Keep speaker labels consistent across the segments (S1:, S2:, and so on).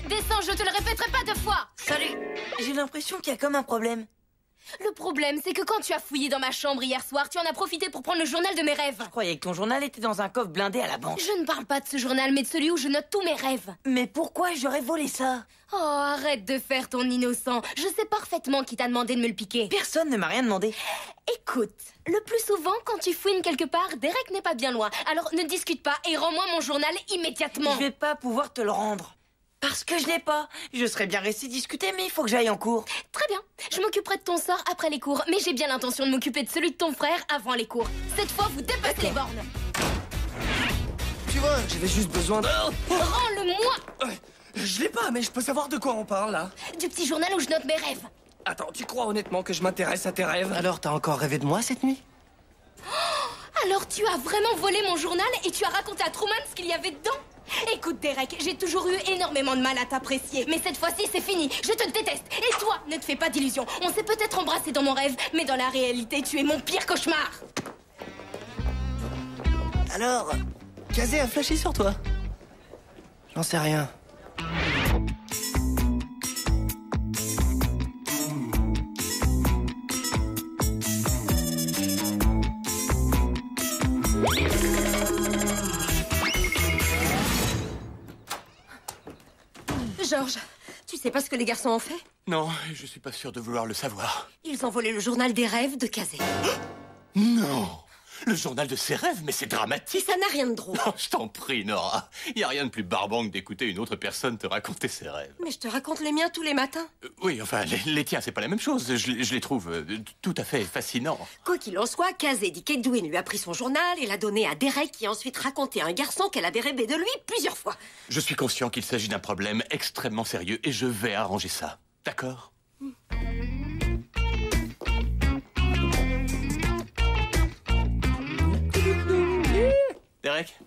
S1: Descends, je te le répéterai pas 2 fois.
S2: Salut. J'ai l'impression qu'il y a comme un problème.
S1: Le problème, c'est que quand tu as fouillé dans ma chambre hier soir, tu en as profité pour prendre le journal de mes rêves.
S2: Je croyais que ton journal était dans un coffre blindé à la banque.
S1: Je ne parle pas de ce journal, mais de celui où je note tous mes rêves.
S2: Mais pourquoi j'aurais volé ça?
S1: Oh, arrête de faire ton innocent. Je sais parfaitement qui t'a demandé de me le piquer.
S2: Personne ne m'a rien demandé.
S1: Écoute, le plus souvent, quand tu fouines quelque part, Derek n'est pas bien loin. Alors ne discute pas et rends-moi mon journal immédiatement.
S2: Je vais pas pouvoir te le rendre. Parce que je l'ai pas. Je serais bien resté discuter, mais il faut que j'aille en cours.
S1: Très bien. Je m'occuperai de ton sort après les cours, mais j'ai bien l'intention de m'occuper de celui de ton frère avant les cours. Cette fois, vous dépassez les bornes.
S3: Tu vois, j'avais juste besoin de...
S1: Rends-le-moi.
S3: Je l'ai pas, mais je peux savoir de quoi on parle, là.
S1: Du petit journal où je note mes rêves.
S3: Attends, tu crois honnêtement que je m'intéresse à tes rêves? Alors, t'as encore rêvé de moi cette nuit?
S1: Alors tu as vraiment volé mon journal et tu as raconté à Truman ce qu'il y avait dedans? Écoute Derek, j'ai toujours eu énormément de mal à t'apprécier, mais cette fois-ci c'est fini, je te déteste. Et toi, ne te fais pas d'illusions, on s'est peut-être embrassé dans mon rêve, mais dans la réalité tu es mon pire cauchemar.
S3: Alors, Kazé a flashé sur toi? J'en sais rien.
S1: Georges, tu sais pas ce que les garçons ont fait?
S4: Non, je suis pas sûr de vouloir le savoir.
S1: Ils ont volé le journal des rêves de Kazé.
S4: Non! Le journal de ses rêves, mais c'est dramatique!
S1: Ça n'a rien de drôle.
S4: Non, je t'en prie, Nora. Y a rien de plus barbant que d'écouter une autre personne te raconter ses rêves.
S1: Mais je te raconte les miens tous les matins.
S4: Oui, enfin, les tiens, c'est pas la même chose. Je les trouve tout à fait fascinants.
S5: Quoi qu'il en soit, Kazé dit qu'Edwin lui a pris son journal et l'a donné à Derek qui a ensuite raconté à un garçon qu'elle avait rêvé de lui plusieurs fois.
S4: Je suis conscient qu'il s'agit d'un problème extrêmement sérieux et je vais arranger ça. D'accord? Derek?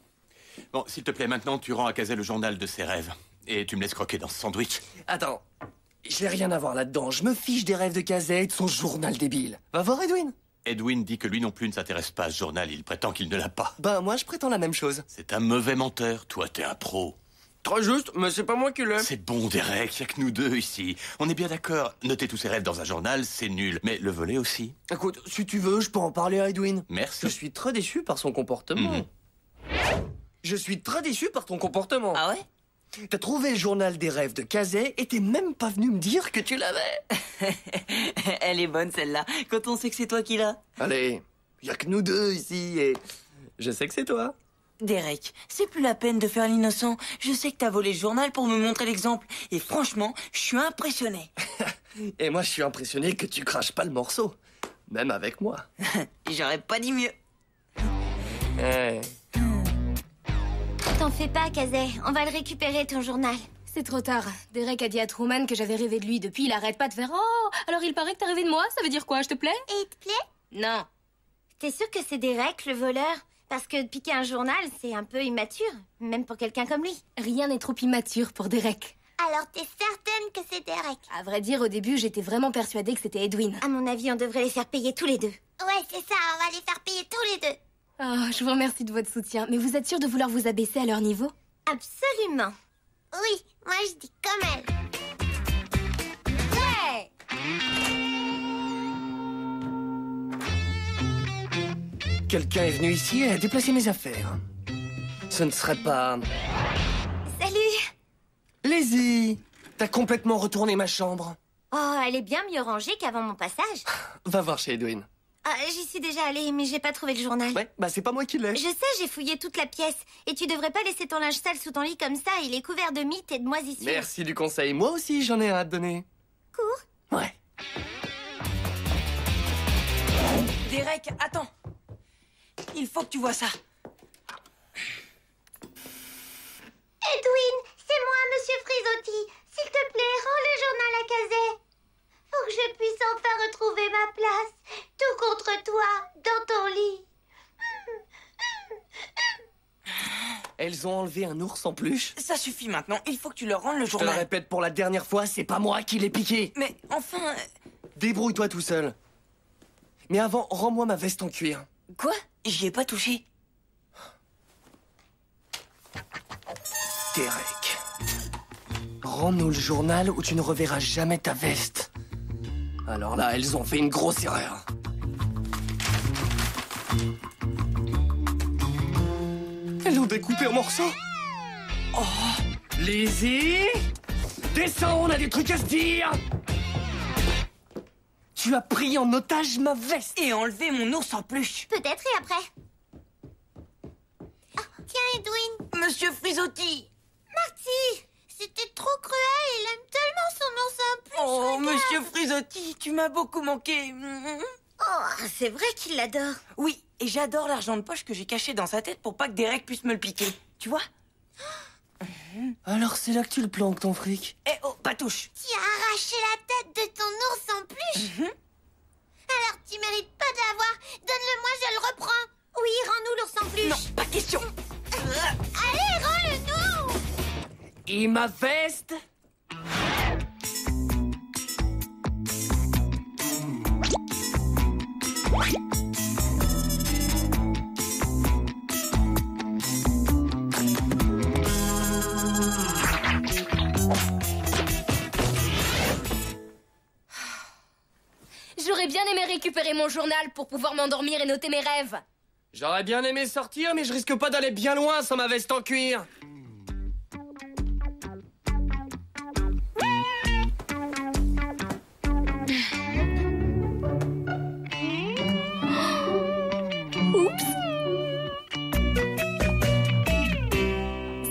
S4: Bon, s'il te plaît, maintenant, tu rends à Kazé le journal de ses rêves. Et tu me laisses croquer dans ce sandwich.
S3: Attends, j'ai rien à voir là-dedans. Je me fiche des rêves de Kazé et de son journal débile. Va voir Edwin.
S4: Edwin dit que lui non plus ne s'intéresse pas à ce journal. Il prétend qu'il ne l'a pas.
S3: Ben, moi, je prétends la même chose.
S4: C'est un mauvais menteur. Toi, t'es un pro.
S3: Très juste, mais c'est pas moi qui l'aime.
S4: C'est bon, Derek. Y a que nous deux ici. On est bien d'accord. Noter tous ses rêves dans un journal, c'est nul. Mais le voler aussi.
S3: Écoute, si tu veux, je peux en parler à Edwin.
S4: Merci.
S3: Je suis très déçu par son comportement. Je suis très déçu par ton comportement.
S2: Ah ouais?
S3: T'as trouvé le journal des rêves de Kazé et t'es même pas venu me dire que tu l'avais.
S2: Elle est bonne celle-là, quand on sait que c'est toi qui l'as.
S3: Allez, y a que nous deux ici et je sais que c'est toi.
S2: Derek, c'est plus la peine de faire l'innocent. Je sais que t'as volé le journal pour me montrer l'exemple. Et franchement, je suis impressionné.
S3: Et moi, je suis impressionné que tu craches pas le morceau. Même avec moi.
S2: J'aurais pas dit mieux.
S3: Eh.
S6: T'en fais pas, Kazé. On va le récupérer, ton journal.
S1: C'est trop tard. Derek a dit à Truman que j'avais rêvé de lui. Depuis, il arrête pas de faire « Oh, alors il paraît que t'as rêvé de moi, ça veut dire quoi, je te plais ?»
S6: Et il te plaît?
S1: Non.
S6: T'es sûr que c'est Derek, le voleur? Parce que piquer un journal, c'est un peu immature. Même pour quelqu'un comme lui.
S1: Rien n'est trop immature pour Derek.
S6: Alors t'es certaine que c'est Derek?
S1: À vrai dire, au début, j'étais vraiment persuadée que c'était Edwin.
S6: À mon avis, on devrait les faire payer tous les deux. Ouais, c'est ça, on va les faire payer tous les deux.
S1: Oh, je vous remercie de votre soutien. Mais vous êtes sûr de vouloir vous abaisser à leur niveau?
S6: Absolument. Oui, moi je dis comme elle.
S1: Ouais!
S3: Quelqu'un est venu ici et a déplacé mes affaires. Ce ne serait pas...
S6: Salut!
S3: Lazy! T'as complètement retourné ma chambre.
S6: Oh, elle est bien mieux rangée qu'avant mon passage.
S3: Va voir chez Edwin.
S6: Ah, j'y suis déjà allée, mais j'ai pas trouvé le journal.
S3: Ouais, bah c'est pas moi qui l'ai.
S6: Je sais, j'ai fouillé toute la pièce. Et tu devrais pas laisser ton linge sale sous ton lit comme ça, il est couvert de mythes et de moisissures.
S3: Merci du conseil. Moi aussi, j'en ai un à te donner.
S6: Cours.
S3: Ouais.
S2: Derek, attends. Il faut que tu vois ça.
S6: Edwin, c'est moi, Monsieur Frisotti. S'il te plaît, rends le journal à Kazé. Faut que je puisse enfin retrouver ma place. Tout contre toi, dans ton lit.
S3: Elles ont enlevé un ours en peluche.
S2: Ça suffit maintenant, il faut que tu leur rendes le
S3: Je te le
S2: journal.
S3: répète pour la dernière fois, c'est pas moi qui l'ai piqué.
S2: Mais enfin...
S3: Débrouille-toi tout seul. Mais avant, rends-moi ma veste en cuir.
S2: Quoi? J'y ai pas touché.
S3: Derek. Rends-nous le journal ou tu ne reverras jamais ta veste. Alors là, elles ont fait une grosse erreur. Elles l'ont découpé en morceaux. Oh, Lizzie, descends, on a des trucs à se dire. Tu as pris en otage ma veste.
S2: Et enlevé mon ours en peluche.
S6: Peut-être et après. Ah, tiens, Edwin.
S2: Monsieur Frisotti.
S6: Marty, c'était trop cruel. Il aime tellement son ours en peluche.
S2: Oh,
S6: regarde.
S2: Monsieur Frisotti, tu m'as beaucoup manqué.
S6: Oh, c'est vrai qu'il l'adore.
S2: Oui, et j'adore l'argent de poche que j'ai caché dans sa tête pour pas que Derek puisse me le piquer. Tu vois?
S3: Alors c'est là que tu le planques, ton fric.
S2: Eh oh, pas touche.
S6: Tu as arraché la tête de ton ours en peluche. Alors tu mérites pas de l'avoir. Donne-le-moi, je le reprends. Oui, rends-nous l'ours en peluche.
S2: Non, pas question.
S6: Allez, rends-le-nous.
S3: Et ma veste?
S1: J'aurais bien aimé récupérer mon journal pour pouvoir m'endormir et noter mes rêves.
S3: J'aurais bien aimé sortir, mais je risque pas d'aller bien loin sans ma veste en cuir.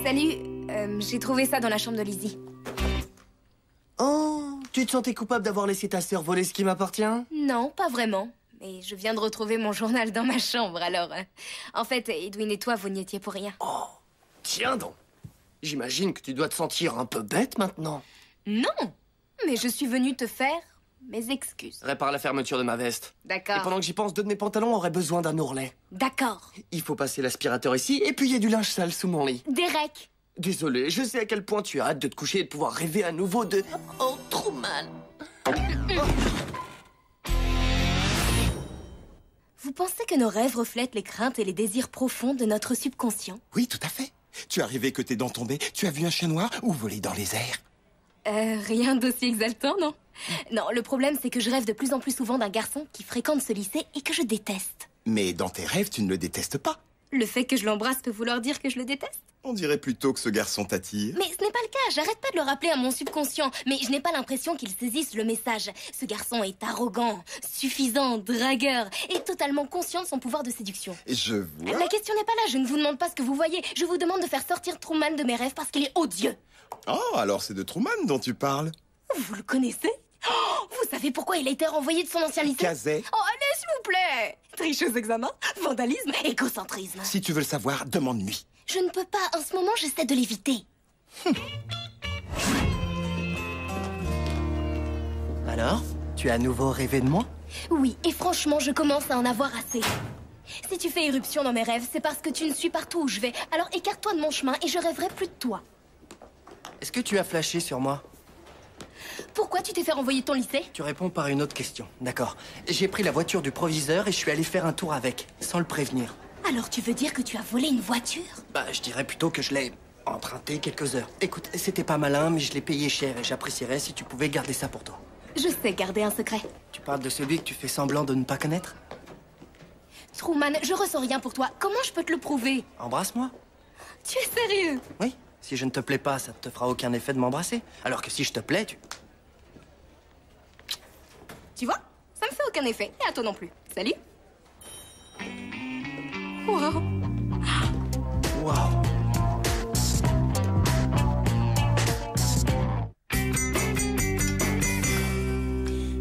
S1: Salut, j'ai trouvé ça dans la chambre de Lizzie.
S3: Oh, tu te sentais coupable d'avoir laissé ta sœur voler ce qui m'appartient?
S1: Non, pas vraiment. Mais je viens de retrouver mon journal dans ma chambre, alors... En fait, Edwin et toi, vous n'y étiez pour rien.
S3: Oh, tiens donc. J'imagine que tu dois te sentir un peu bête maintenant.
S1: Non, mais je suis venue te faire mes excuses.
S3: Répare la fermeture de ma veste. Et
S1: D'accord.
S3: pendant que j'y pense, deux de mes pantalons auraient besoin d'un ourlet.
S1: D'accord.
S3: Il faut passer l'aspirateur ici, et puis il y a du linge sale sous mon lit.
S1: Derek,
S3: Désolé, je sais à quel point tu as hâte de te coucher et de pouvoir rêver à nouveau de... Oh, Truman.
S1: vous pensez que nos rêves reflètent les craintes et les désirs profonds de notre subconscient?
S7: Oui, tout à fait. Tu as rêvé que tes dents tombaient, tu as vu un chat noir ou voler dans les airs.
S1: Rien d'aussi exaltant, non? Non, le problème, c'est que je rêve de plus en plus souvent d'un garçon qui fréquente ce lycée et que je déteste.
S7: Mais dans tes rêves, tu ne le détestes pas.
S1: Le fait que je l'embrasse peut vouloir dire que je le déteste?
S7: On dirait plutôt que ce garçon t'attire.
S1: Mais ce n'est pas le cas, j'arrête pas de le rappeler à mon subconscient. Mais je n'ai pas l'impression qu'il saisisse le message. Ce garçon est arrogant, suffisant, dragueur et totalement conscient de son pouvoir de séduction.
S7: Je vois.
S1: La question n'est pas là, je ne vous demande pas ce que vous voyez. Je vous demande de faire sortir Truman de mes rêves parce qu'il est odieux.
S7: Oh, alors c'est de Truman dont tu parles.
S1: Vous le connaissez? Oh, vous savez pourquoi il a été renvoyé de son ancien lycée?
S7: Kazé.
S1: Oh, allez, s'il vous plaît! Tricheuse examen, vandalisme, égocentrisme.
S7: Si tu veux le savoir, demande-lui.
S1: Je ne peux pas, en ce moment, j'essaie de l'éviter.
S3: Alors, tu as à nouveau rêvé de moi?
S1: Oui, et franchement, je commence à en avoir assez. Si tu fais éruption dans mes rêves, c'est parce que tu ne suis partout où je vais. Alors écarte-toi de mon chemin et je rêverai plus de toi.
S3: Est-ce que tu as flashé sur moi?
S1: Pourquoi tu t'es fait renvoyer de ton lycée?
S3: Tu réponds par une autre question. D'accord. J'ai pris la voiture du proviseur et je suis allé faire un tour avec, sans le prévenir.
S1: Alors tu veux dire que tu as volé une voiture?
S3: Bah, je dirais plutôt que je l'ai emprunté quelques heures. Écoute, c'était pas malin, mais je l'ai payé cher et j'apprécierais si tu pouvais garder ça pour toi.
S1: Je sais garder un secret.
S3: Tu parles de celui que tu fais semblant de ne pas connaître?
S1: Truman, je ressens rien pour toi. Comment je peux te le prouver?
S3: Embrasse-moi.
S1: Tu es sérieux?
S3: Oui. Si je ne te plais pas, ça ne te fera aucun effet de m'embrasser. Alors que si je te plais, tu...
S1: Tu vois? Ça me fait aucun effet. Et à toi non plus. Salut. Wow.
S3: Waouh.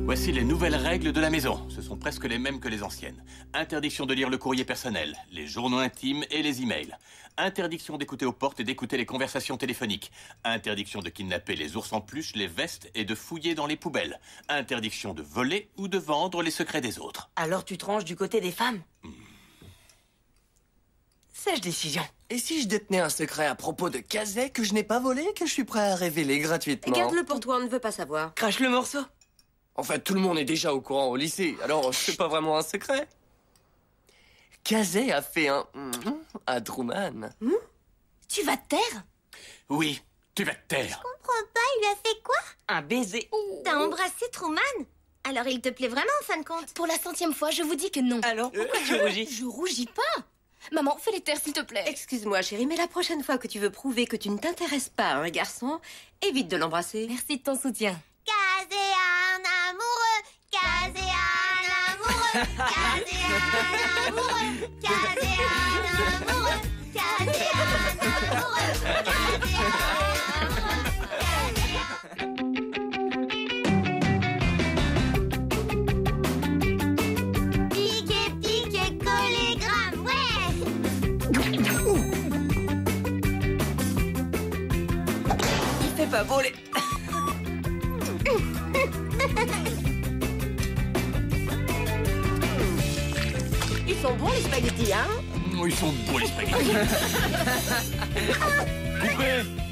S4: Voici les nouvelles règles de la maison. Ce sont presque les mêmes que les anciennes. Interdiction de lire le courrier personnel, les journaux intimes et les emails. Interdiction d'écouter aux portes et d'écouter les conversations téléphoniques. Interdiction de kidnapper les ours en peluche, les vestes et de fouiller dans les poubelles. Interdiction de voler ou de vendre les secrets des autres.
S2: Alors tu te ranges du côté des femmes? Sage décision.
S3: Et si je détenais un secret à propos de Kazé que je n'ai pas volé et que je suis prêt à révéler gratuitement?
S5: Garde-le pour toi, on ne veut pas savoir.
S2: Crache le morceau.
S3: En fait, tout le monde est déjà au courant au lycée, alors c'est pas vraiment un secret. Kazé a fait un... à Truman.
S1: Tu vas te taire?
S4: Oui, tu vas te taire.
S6: Je comprends pas, il lui as fait quoi?
S2: Un baiser.
S6: T'as embrassé Truman? Alors il te plaît vraiment en fin de compte?
S1: Pour la 100e fois, je vous dis que non.
S2: Alors, pourquoi tu rougis?
S1: Je rougis pas. Maman, fais les terres, s'il te plaît.
S5: Excuse-moi, chérie, mais la prochaine fois que tu veux prouver que tu ne t'intéresses pas à un garçon, évite de l'embrasser.
S1: Merci de ton soutien.
S6: Casé un amoureux, casé un amoureux, casé un amoureux, casé un amoureux, casé un amoureux, casé un amoureux. Piqué, piqué, collégramme, ouais.
S2: Il fait pas beau les...
S5: Ils sont bons les spaghettis, hein?
S4: Ils sont beaux les spaghettis. Coupez!